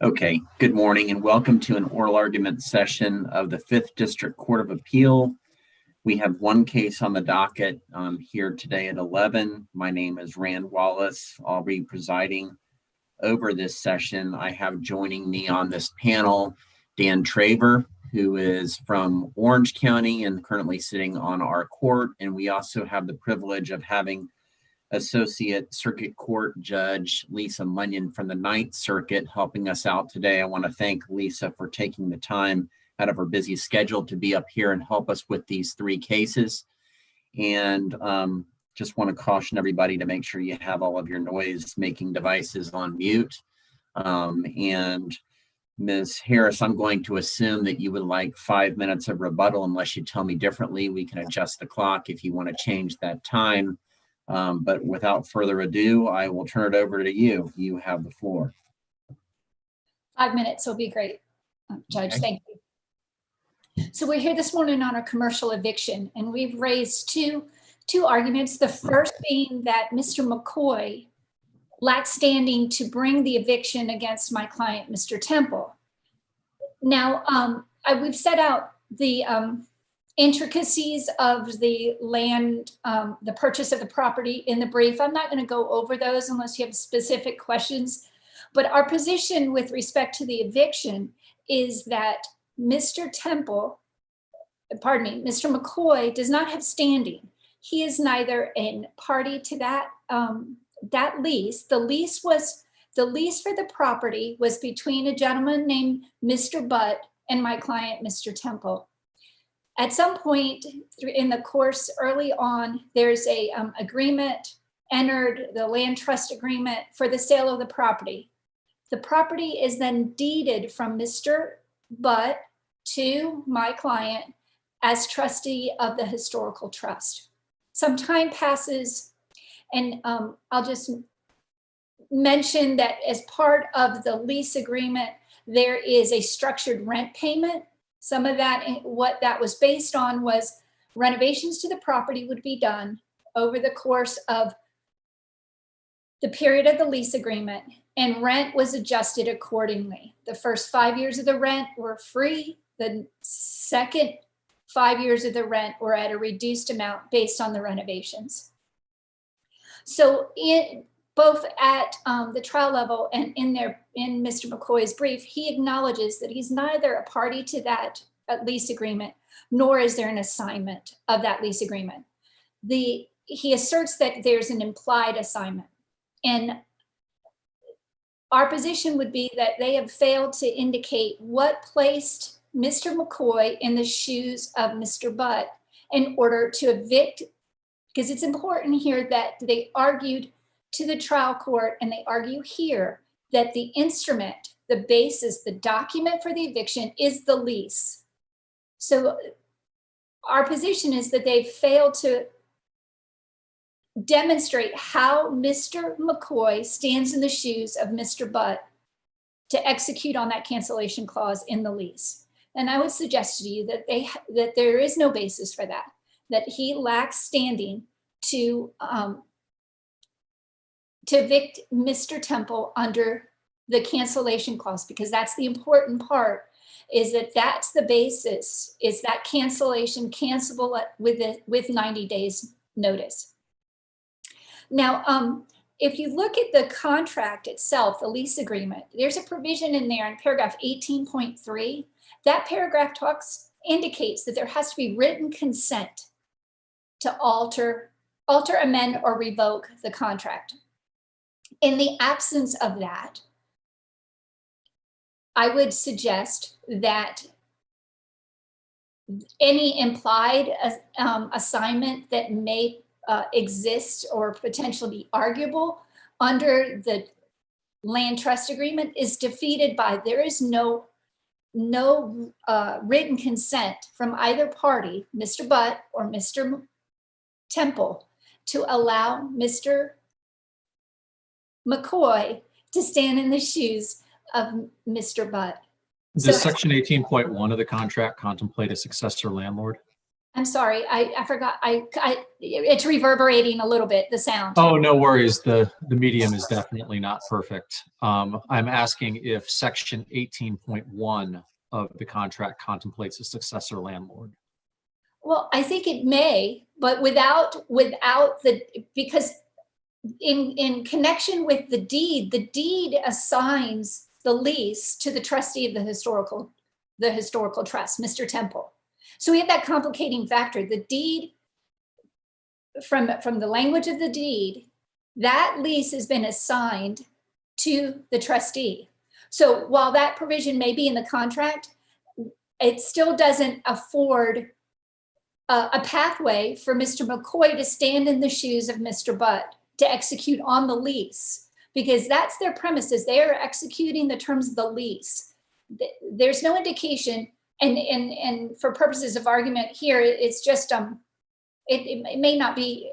Okay, good morning and welcome to an oral argument session of the 5th District Court of Appeal. We have one case on the docket here today at 11. My name is Rand Wallace. I'll be presiding over this session. I have joining me on this panel Dan Traver, who is from Orange County and currently sitting on our court. And we also have the privilege of having Associate Circuit Court Judge Lisa Munyon from the 9th Circuit helping us out today. I want to thank Lisa for taking the time out of her busy schedule to be up here and help us with these three cases. And just want to caution everybody to make sure you have all of your noise-making devices on mute. And Ms. Harris, I'm going to assume that you would like 5 minutes of rebuttal. Unless you tell me differently, we can adjust the clock if you want to change that time. But without further ado, I will turn it over to you. You have the floor. 5 minutes will be great, Judge. Okay. Thank you. So we're here this morning on a commercial eviction, and we've raised two arguments. The first being that Mr. McCoy lacked standing to bring the eviction against my client, Mr. Temple. Now, we've set out the intricacies of the land, the purchase of the property in the brief. I'm not going to go over those unless you have specific questions. But our position with respect to the eviction is that Mr. McCoy does not have standing. He is neither a party to that that lease. The lease for the property was between a gentleman named Mr. Butt and my client, Mr. Temple. At some point in the course early on, there's a agreement entered, the land trust agreement for the sale of the property. The property is then deeded from Mr. Butt to my client as trustee of the historical trust. Some time passes, and I'll just mention that as part of the lease agreement, there is a structured rent payment. Some of that, what that was based on was renovations to the property would be done over the course of the period of the lease agreement, and rent was adjusted accordingly. The first 5 years of the rent were free. The second 5 years of the rent were at a reduced amount based on the renovations. So both at the trial level and in Mr. McCoy's brief, he acknowledges that he's neither a party to that lease agreement, nor is there an assignment of that lease agreement. He asserts that there's an implied assignment. And our position would be that they have failed to indicate what placed Mr. McCoy in the shoes of Mr. Butt in order to evict, because it's important here that they argued to the trial court, and they argue here that the instrument, the basis, the document for the eviction is the lease. So our position is that they failed to demonstrate how Mr. McCoy stands in the shoes of Mr. Butt to execute on that cancellation clause in the lease. And I would suggest to you that there is no basis for that he lacks standing to evict Mr. Temple under the cancellation clause, because that's the important part, is that that's the basis, is that cancellation cancelable with 90 days notice. Now, if you look at the contract itself, the lease agreement, there's a provision in there in paragraph 18.3. That paragraph indicates that there has to be written consent to alter, amend, or revoke the contract. In the absence of that, I would suggest that any implied assignment that may exist or potentially be arguable under the land trust agreement is defeated by there is no written consent from either party, Mr. Butt or Mr. Temple, to allow Mr. McCoy to stand in the shoes of Mr. Butt. Does section 18.1 of the contract contemplate a successor landlord? I'm sorry, I forgot, it's reverberating a little bit, the sound. Oh, no worries. The medium is definitely not perfect. I'm asking if section 18.1 of the contract contemplates a successor landlord. Well, I think it may, but without because in connection with the deed assigns the lease to the trustee of the historical trust, Mr. Temple. So we have that complicating factor. The deed, from the language of the deed, that lease has been assigned to the trustee. So while that provision may be in the contract, it still doesn't afford a pathway for Mr. McCoy to stand in the shoes of Mr. Butt to execute on the lease, because that's their premises. They are executing the terms of the lease. There's no indication, and for purposes of argument here, it's just it may not be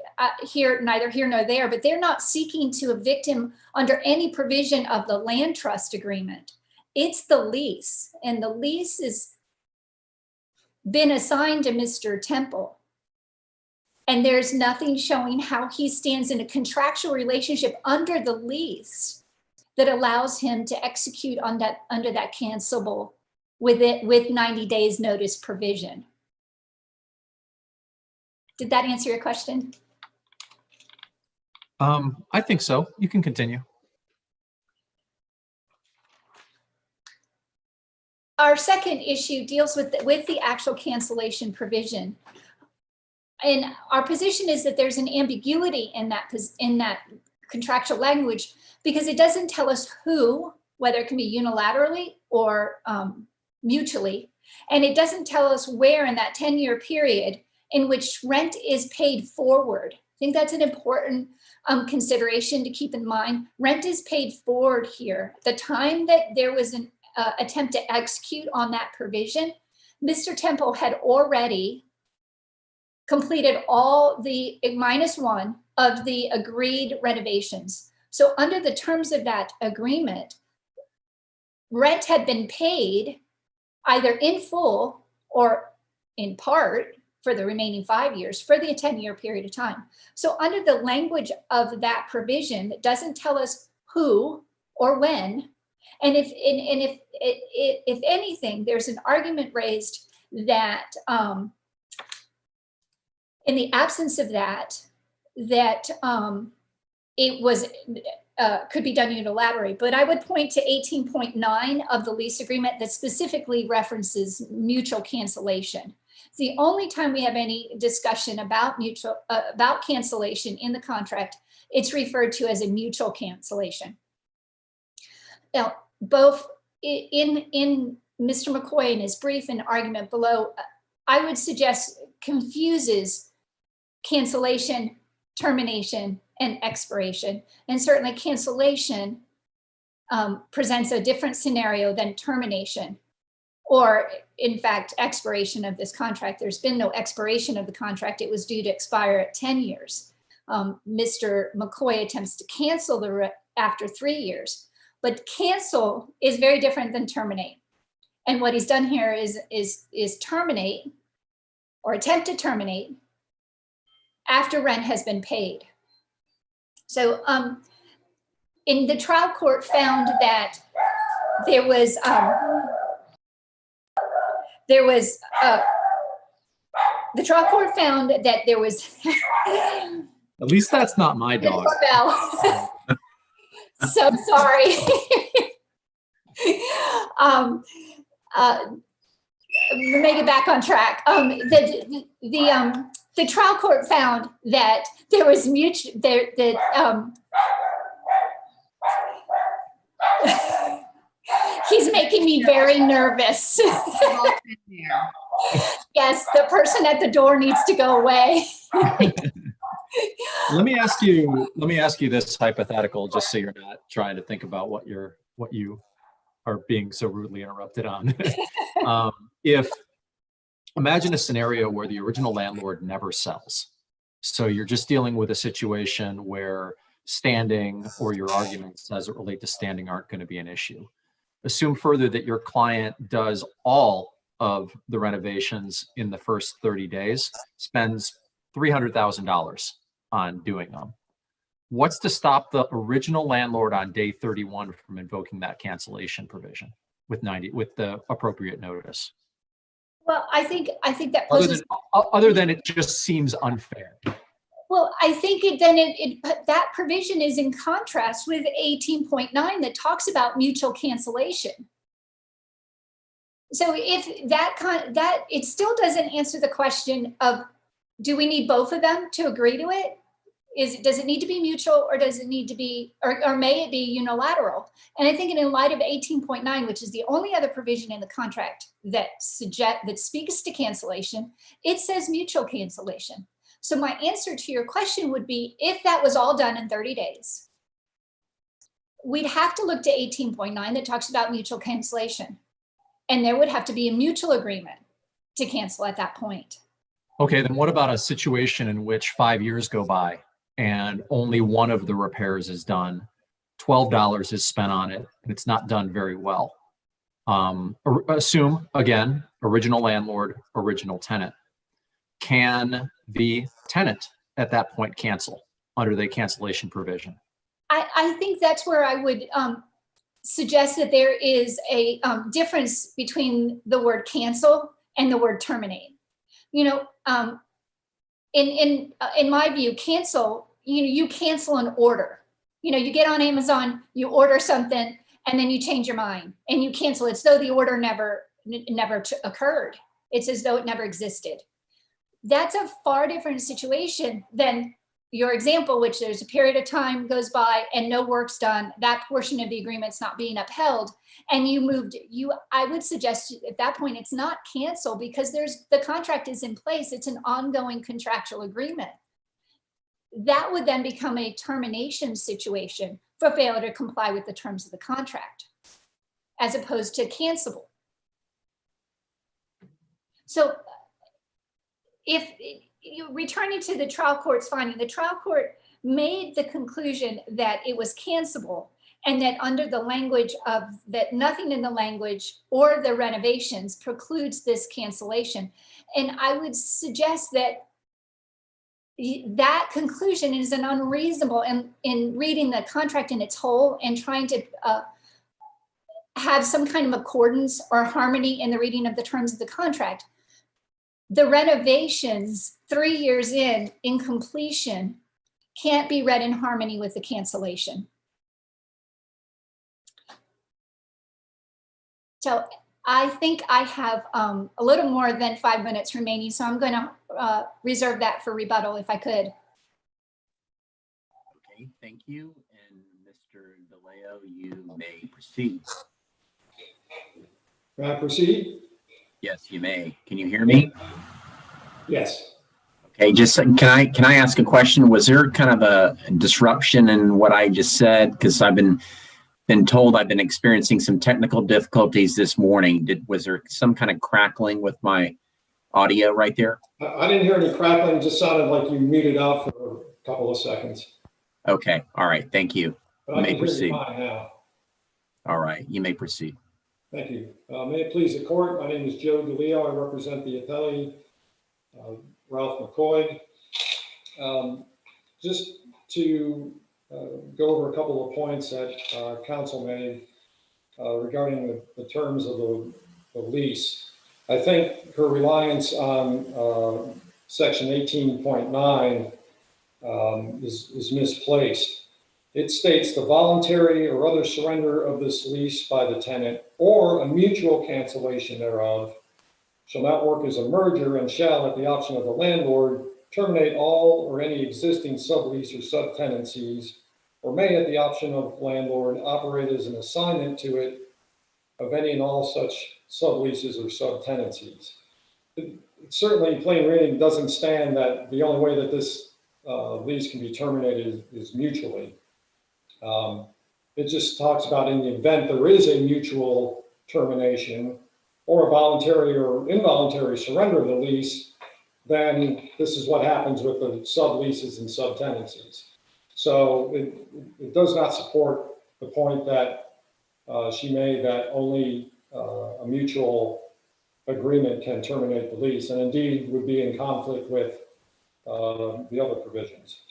neither here nor there, but they're not seeking to evict him under any provision of the land trust agreement. It's the lease, and the lease has been assigned to Mr. Temple. And there's nothing showing how he stands in a contractual relationship under the lease that allows him to execute on that under that cancelable with 90 days notice provision. Did that answer your question? I think so. You can continue. Our second issue deals with the actual cancellation provision. And our position is that there's an ambiguity in that contractual language, because it doesn't tell us who, whether it can be unilaterally or mutually, and it doesn't tell us where in that 10-year period in which rent is paid forward. I think that's an important consideration to keep in mind. Rent is paid forward here. The time that there was an attempt to execute on that provision, Mr. Temple had already completed all the -1 of the agreed renovations. So under the terms of that agreement, rent had been paid either in full or in part for the remaining 5 years for the 10-year period of time. So under the language of that provision, it doesn't tell us who or when. And if anything, there's an argument raised that in the absence of that it was could be done unilaterally. But I would point to 18.9 of the lease agreement that specifically references mutual cancellation. It's the only time we have any discussion about cancellation in the contract. It's referred to as a mutual cancellation. Now, both in Mr. McCoy in his brief and argument below, I would suggest confuses cancellation, termination, and expiration. And certainly cancellation presents a different scenario than termination, or in fact, expiration of this contract. There's been no expiration of the contract. It was due to expire at 10 years. Mr. McCoy attempts to cancel after 3 years, but cancel is very different than terminate. And what he's done here is terminate or attempt to terminate after rent has been paid. So in the trial court found that there was the trial court found that there was At least that's not my dog. So sorry. Make it back on track. The trial court found that there was he's making me very nervous. Yes, the person at the door needs to go away. Let me ask you this hypothetical, just so you're not trying to think about what you are being so rudely interrupted on. Imagine a scenario where the original landlord never sells. So you're just dealing with a situation where standing or your arguments as it relate to standing aren't going to be an issue. Assume further that your client does all of the renovations in the first 30 days, spends $300,000 on doing them. What's to stop the original landlord on day 31 from invoking that cancellation provision with the appropriate notice? Well, I think that poses. Other than it just seems unfair. Well, I think that provision is in contrast with 18.9 that talks about mutual cancellation. So if that it still doesn't answer the question of, do we need both of them to agree to it? Does it need to be mutual, or does it need to be, or may it be unilateral? And I think in light of 18.9, which is the only other provision in the contract that speaks to cancellation, it says mutual cancellation. So my answer to your question would be, if that was all done in 30 days, we'd have to look to 18.9 that talks about mutual cancellation. And there would have to be a mutual agreement to cancel at that point. Okay, then what about a situation in which 5 years go by and only one of the repairs is done, $12 is spent on it, and it's not done very well? Assume, again, original landlord, original tenant. Can the tenant at that point cancel under the cancellation provision? I think that's where I would suggest that there is a difference between the word cancel and the word terminate. You know, in my view, cancel, you cancel an order. You know, you get on Amazon, you order something, and then you change your mind and you cancel it as though the order never occurred. It's as though it never existed. That's a far different situation than your example, which there's a period of time goes by and no work's done. That portion of the agreement's not being upheld. And I would suggest at that point, it's not cancel, because the contract is in place. It's an ongoing contractual agreement. That would then become a termination situation for failure to comply with the terms of the contract, as opposed to cancelable. So if returning to the trial court's finding, the trial court made the conclusion that it was cancelable, and that under the language of that, nothing in the language or the renovations precludes this cancellation. And I would suggest that that conclusion is an unreasonable, and in reading the contract in its whole and trying to have some kind of accordance or harmony in the reading of the terms of the contract. The renovations 3 years in completion can't be read in harmony with the cancellation. So I think I have a little more than 5 minutes remaining, so I'm going to reserve that for rebuttal if I could. Okay, thank you. And Mr. DeLeo, you may proceed. May I proceed? Yes, you may. Can you hear me? Yes. Okay, just can I ask a question? Was there kind of a disruption in what I just said? Because I've been told I've been experiencing some technical difficulties this morning. Was there some kind of crackling with my audio right there? I didn't hear any crackling. It just sounded like you muted out for a couple of seconds. Okay, all right, thank you. But You I may can hear proceed. you fine now. All right, you may proceed. Thank you. May it please the court, my name is Joe DeLeo. I represent the appellee, Ralph McCoy. Just to go over a couple of points that counsel made regarding the terms of the lease. I think her reliance on section 18.9 is misplaced. It states the voluntary or other surrender of this lease by the tenant or a mutual cancellation thereof shall not work as a merger and shall, at the option of the landlord, terminate all or any existing sublease or subtenancies, or may, at the option of landlord, operate as an assignment to it of any and all such subleases or subtenancies. It certainly, plain reading, doesn't stand that the only way that this lease can be terminated is mutually. It just talks about in the event there is a mutual termination or a voluntary or involuntary surrender of the lease, then this is what happens with the subleases and subtenancies. So it does not support the point that she made that only a mutual agreement can terminate the lease, and indeed would be in conflict with the other provisions.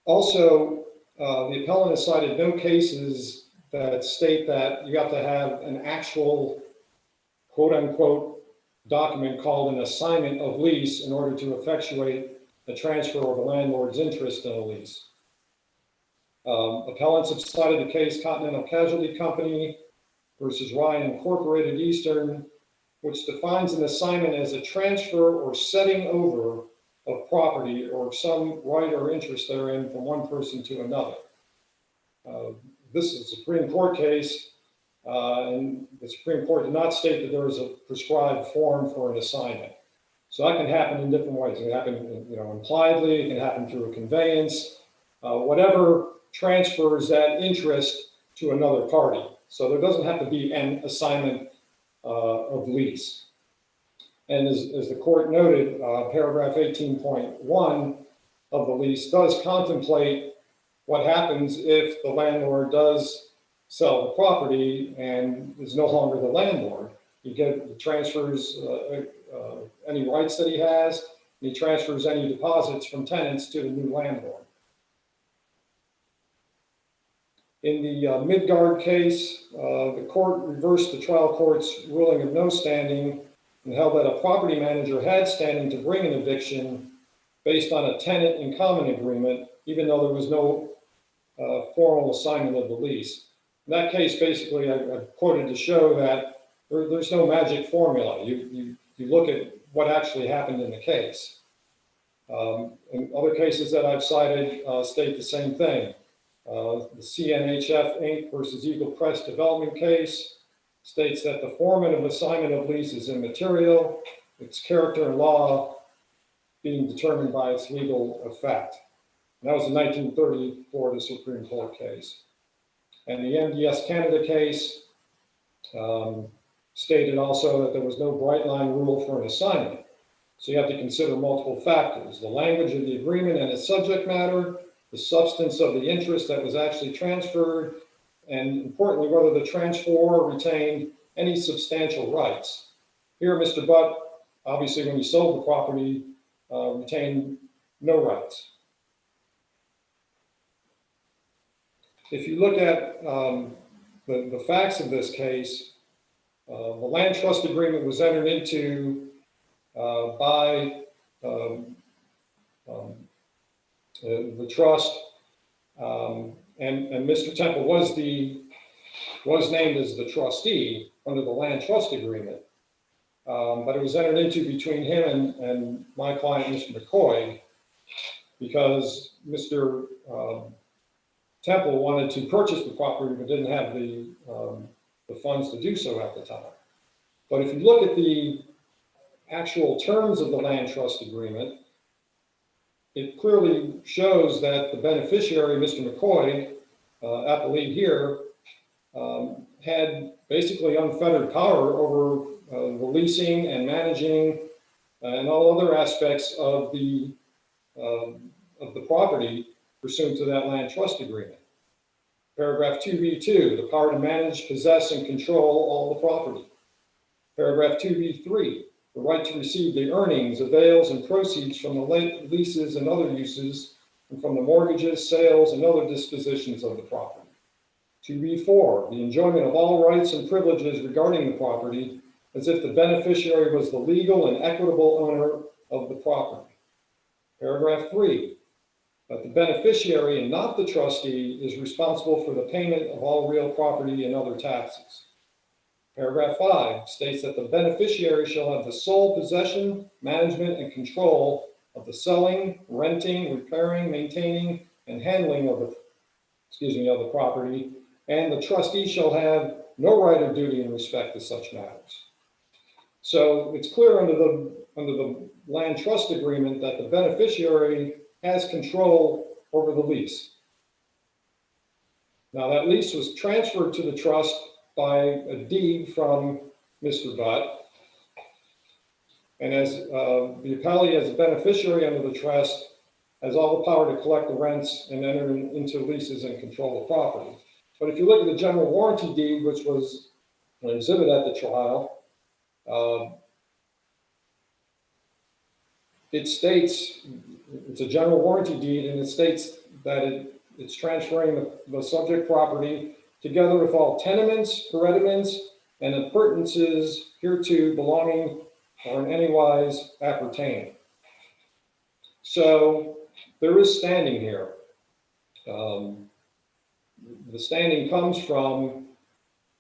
Also, the appellant has cited no cases that state that you have to have an actual quote unquote document called an assignment of lease in order to effectuate the transfer of the landlord's interest in a lease. Appellants have cited the case Continental Casualty Company versus Ryan Incorporated Eastern, which defines an assignment as a transfer or setting over of property or some right or interest therein from one person to another. This is a Supreme Court case, and the Supreme Court did not state that there is a prescribed form for an assignment. So that can happen in different ways. It can happen, impliedly. It can happen through a conveyance, whatever transfers that interest to another party. So there doesn't have to be an assignment of lease. And as the court noted, paragraph 18.1 of the lease does contemplate what happens if the landlord does sell the property and is no longer the landlord. He transfers any rights that he has, and he transfers any deposits from tenants to the new landlord. In the Midgard case, the court reversed the trial court's ruling of no standing and held that a property manager had standing to bring an eviction based on a tenant in common agreement, even though there was no formal assignment of the lease. In that case, basically, I quoted to show that there's no magic formula. You look at what actually happened in the case. And other cases that I've cited state the same thing. The CNHF Inc. versus Eagle Crest Development case states that the format of assignment of lease is immaterial, its character and law being determined by its legal effect. And that was a 1930 Florida Supreme Court case. And the MDS Canada case stated also that there was no bright line rule for an assignment. So you have to consider multiple factors: the language of the agreement and its subject matter, the substance of the interest that was actually transferred, and importantly, whether the transferor retained any substantial rights. Here, Mr. Butt, obviously, when he sold the property, retained no rights. If you look at the facts of this case, the land trust agreement was entered into by the trust, and Mr. Temple was named as the trustee under the land trust agreement, but it was entered into between him and my client, Mr. McCoy, because Mr. Temple wanted to purchase the property but didn't have the funds to do so at the time. But if you look at the actual terms of the land trust agreement, it clearly shows that the beneficiary, Mr. McCoy, appellee here, had basically unfettered power over the leasing and managing and all other aspects of the property pursuant to that land trust agreement. Paragraph 2B2, the power to manage, possess, and control all the property. Paragraph 2B3, the right to receive the earnings, avails, and proceeds from the leases and other uses, and from the mortgages, sales, and other dispositions of the property. 2B4, the enjoyment of all rights and privileges regarding the property, as if the beneficiary was the legal and equitable owner of the property. Paragraph 3, that the beneficiary and not the trustee is responsible for the payment of all real property and other taxes. Paragraph 5 states that the beneficiary shall have the sole possession, management, and control of the selling, renting, repairing, maintaining, and handling of the property, and the trustee shall have no right or duty in respect to such matters. So it's clear under the land trust agreement that the beneficiary has control over the lease. Now that lease was transferred to the trust by a deed from Mr. Butt. And as the appellee as a beneficiary under the trust has all the power to collect the rents and enter into leases and control the property. But if you look at the general warranty deed, which was an exhibit at the trial, It states, it's a general warranty deed, and it states that it's transferring the subject property together with all tenements, hereditaments, and appurtenances hereto belonging or in any wise appertaining. So there is standing here. The standing comes from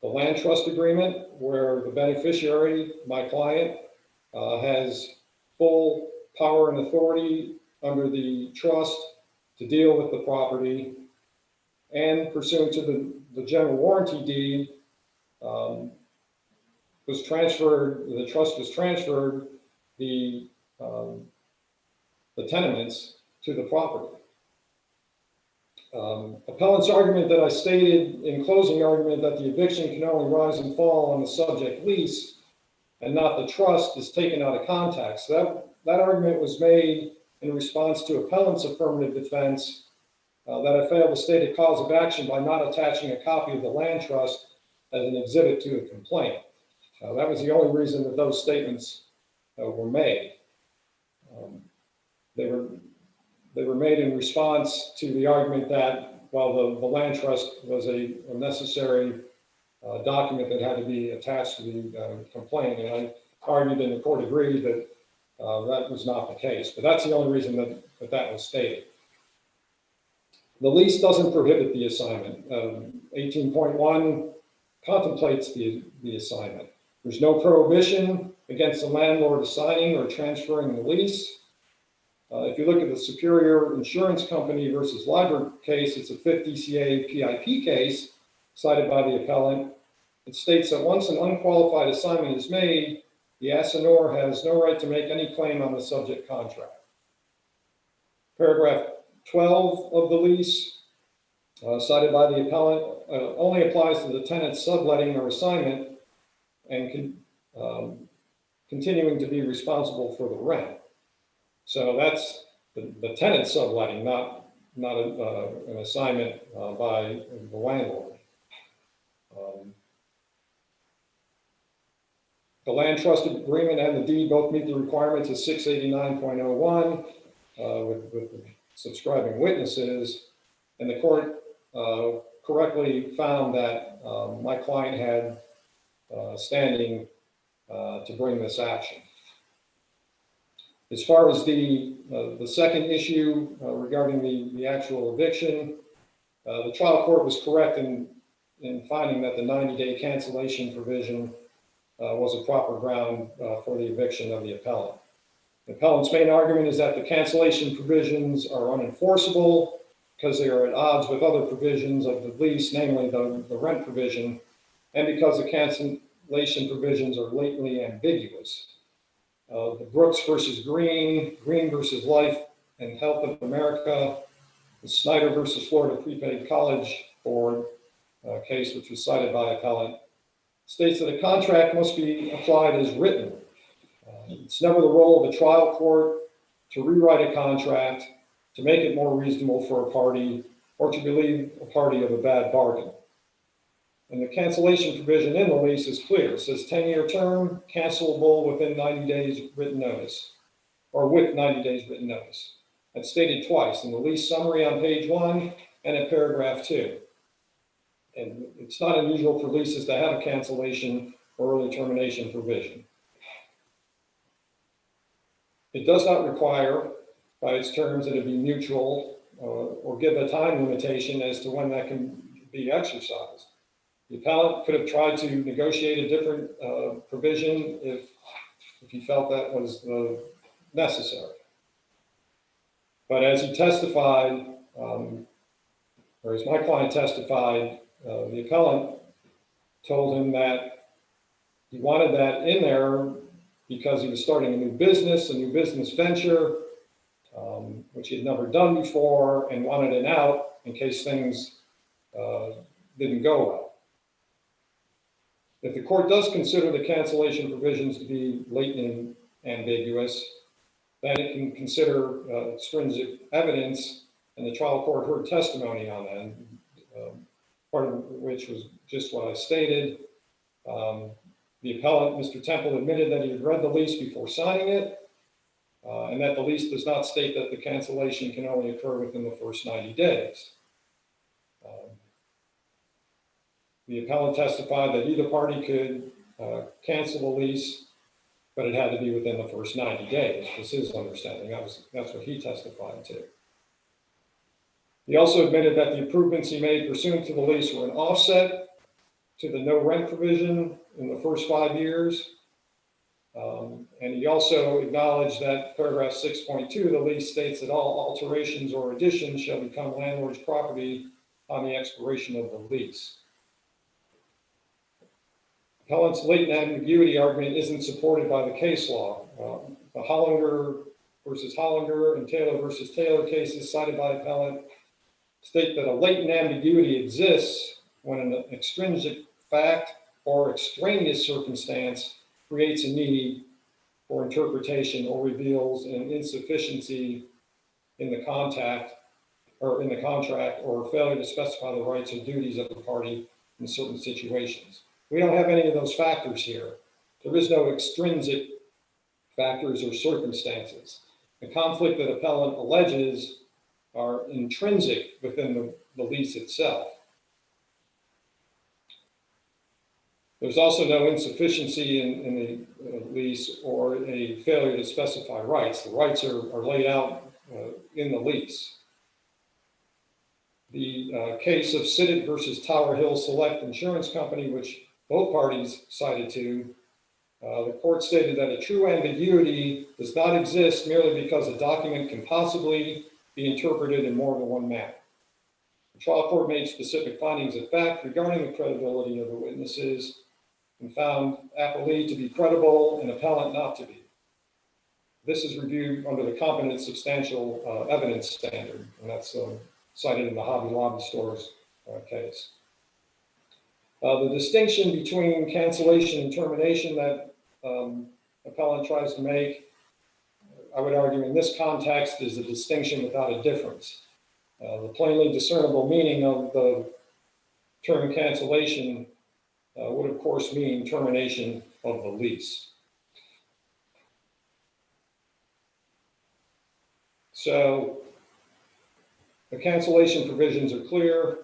the land trust agreement, where the beneficiary, my client, has full power and authority under the trust to deal with the property, and pursuant to the general warranty deed, was transferred, the trust was transferred the tenements to the property. Appellant's argument that I stated in closing argument that the eviction can only rise and fall on the subject lease and not the trust is taken out of context. That argument was made in response to appellant's affirmative defense that I failed to state a cause of action by not attaching a copy of the land trust as an exhibit to the complaint. That was the only reason that those statements were made. They were made in response to the argument that, well, the land trust was a necessary document that had to be attached to the complaint, and I argued, and the court agreed that that was not the case. But that's the only reason that was stated. The lease doesn't prohibit the assignment. 18.1 contemplates the assignment. There's no prohibition against the landlord assigning or transferring the lease. If you look at the Superior Insurance Company versus Liber case, it's a 5th DCA PIP case cited by the appellant. It states that once an unqualified assignment is made, the assignor has no right to make any claim on the subject contract. Paragraph 12 of the lease, cited by the appellant, only applies to the tenant's subletting or assignment and continuing to be responsible for the rent. So that's the tenant subletting, not an assignment by the landlord. The land trust agreement and the deed both meet the requirements of 689.01 with the subscribing witnesses, and the court correctly found that my client had standing to bring this action. As far as the second issue regarding the actual eviction, the trial court was correct in finding that the 90-day cancellation provision was a proper ground for the eviction of the appellant. The appellant's main argument is that the cancellation provisions are unenforceable because they are at odds with other provisions of the lease, namely the rent provision, and because the cancellation provisions are latently ambiguous. The Brooks versus Green, Green versus Life and Health of America, the Snyder versus Florida Prepaid College Board case, which was cited by appellant, states that a contract must be applied as written. It's never the role of a trial court to rewrite a contract, to make it more reasonable for a party, or to relieve a party of a bad bargain. And the cancellation provision in the lease is clear. It says 10-year term, cancelable within 90 days written notice, or with 90 days written notice. That's stated twice in the lease summary on page 1 and in paragraph 2. And it's not unusual for leases to have a cancellation or early termination provision. It does not require, by its terms, that it be mutual or give a time limitation as to when that can be exercised. The appellant could have tried to negotiate a different provision if he felt that was necessary. But as he testified, or as my client testified, the appellant told him that he wanted that in there because he was starting a new business venture, which he had never done before, and wanted an out in case things didn't go well. If the court does consider the cancellation provisions to be latent and ambiguous, then it can consider extrinsic evidence, and the trial court heard testimony on that, part of which was just what I stated. The appellant, Mr. Temple, admitted that he had read the lease before signing it, and that the lease does not state that the cancellation can only occur within the first 90 days. The appellant testified that either party could cancel the lease, but it had to be within the first 90 days. This is his understanding. That's what he testified to. He also admitted that the improvements he made pursuant to the lease were an offset to the no rent provision in the first 5 years. And he also acknowledged that paragraph 6.2 of the lease states that all alterations or additions shall become landlord's property on the expiration of the lease. Appellant's latent ambiguity argument isn't supported by the case law. The Hollander versus Hollander and Taylor versus Taylor cases cited by appellant state that a latent ambiguity exists when an extrinsic fact or extraneous circumstance creates a need for interpretation or reveals an insufficiency in the contract or failure to specify the rights and duties of the party in certain situations. We don't have any of those factors here. There is no extrinsic factors or circumstances. The conflict that appellant alleges are intrinsic within the lease itself. There's also no insufficiency in the lease or a failure to specify rights. The rights are laid out in the lease. The case of Siddick versus Tower Hill Select Insurance Company, which both parties cited to, the court stated that a true ambiguity does not exist merely because a document can possibly be interpreted in more than one manner. The trial court made specific findings of fact regarding the credibility of the witnesses and found appellee to be credible and appellant not to be. This is reviewed under the competent substantial evidence standard, and that's cited in the Hobby Lobby stores case. The distinction between cancellation and termination that appellant tries to make, I would argue in this context, is a distinction without a difference. The plainly discernible meaning of the term cancellation would of course mean termination of the lease. So the cancellation provisions are clear.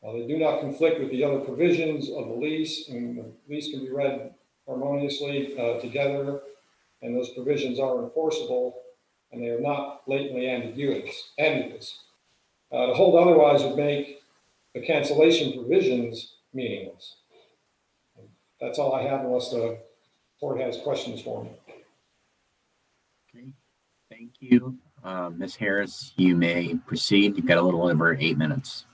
They do not conflict with the other provisions of the lease, and the lease can be read harmoniously together, and those provisions are enforceable, and they are not blatantly ambiguous. To hold otherwise would make the cancellation provisions meaningless. That's all I have, unless the court has questions for me. Okay, thank you. Ms. Harris, you may proceed. You've got a little over 8 minutes.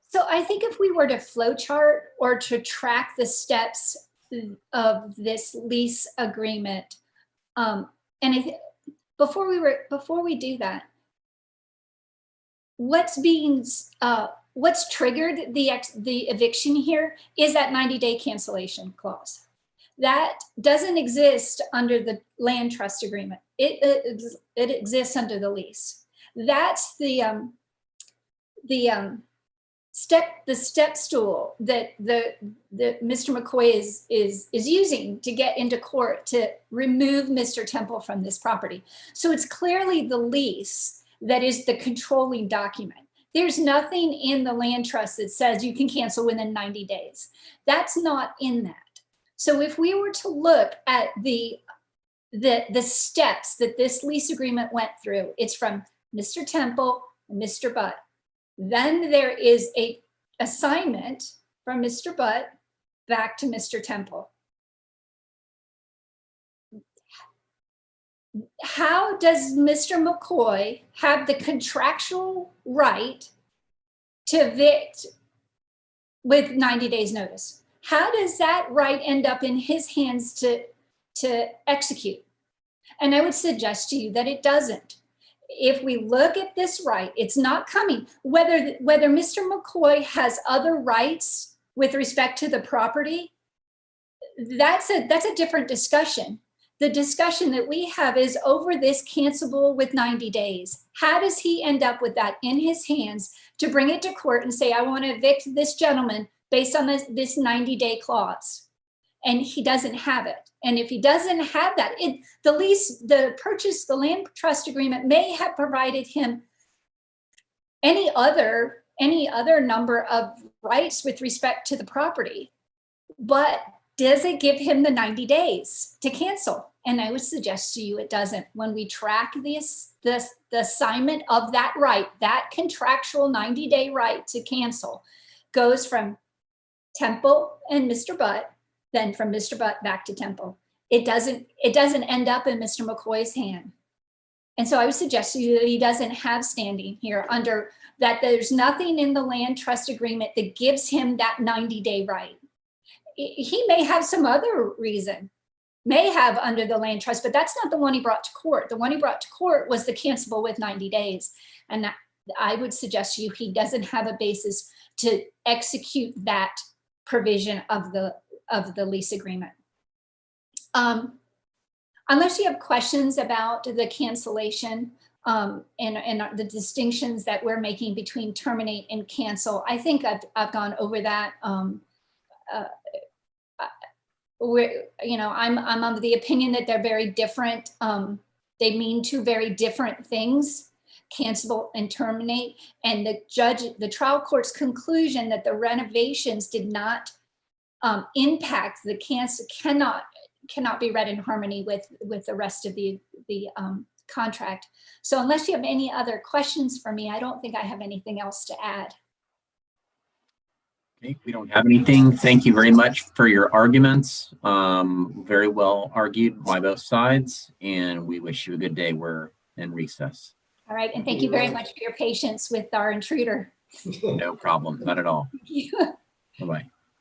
So I think if we were to flowchart or to track the steps of this lease agreement, before we do that, what's triggered the eviction here is that 90-day cancellation clause. That doesn't exist under the land trust agreement. It exists under the lease. That's the step stool that Mr. McCoy is using to get into court to remove Mr. Temple from this property. So it's clearly the lease that is the controlling document. There's nothing in the land trust that says you can cancel within 90 days. That's not in that. So if we were to look at the steps that this lease agreement went through, it's from Mr. Temple and Mr. Butt. Then there is a assignment from Mr. Butt back to Mr. Temple. How does Mr. McCoy have the contractual right to evict with 90 days notice? How does that right end up in his hands to execute? And I would suggest to you that it doesn't. If we look at this right, it's not coming. Whether Mr. McCoy has other rights with respect to the property, that's a different discussion. The discussion that we have is over this cancelable with 90 days. How does he end up with that in his hands to bring it to court and say, I want to evict this gentleman based on this 90-day clause, and he doesn't have it. And if he doesn't have that, the lease, the purchase, the land trust agreement may have provided him any other number of rights with respect to the property, but does it give him the 90 days to cancel? And I would suggest to you it doesn't. When we track the assignment of that right, that contractual 90-day right to cancel goes from Temple and Mr. Butt, then from Mr. Butt back to Temple. It doesn't end up in Mr. McCoy's hand. And so I would suggest to you that he doesn't have standing here under that. There's nothing in the land trust agreement that gives him that 90-day right. He may have some other reason, may have under the land trust, but that's not the one he brought to court. The one he brought to court was the cancelable with 90 days. And that, I would suggest to you he doesn't have a basis to execute that provision of the lease agreement. Unless you have questions about the cancellation and the distinctions that we're making between terminate and cancel, I think I've gone over that. I'm of the opinion that they're very different. They mean two very different things, cancel and terminate. And the trial court's conclusion that the renovations did not impact the cancel cannot be read in harmony with the rest of the contract. So unless you have any other questions for me, I don't think I have anything else to add. Okay, we don't have anything. Thank you very much for your arguments. Very well argued by both sides, and we wish you a good day. We're in recess. All right, and thank you very much for your patience with our intruder. No problem, not at all. Thank you. Bye-bye.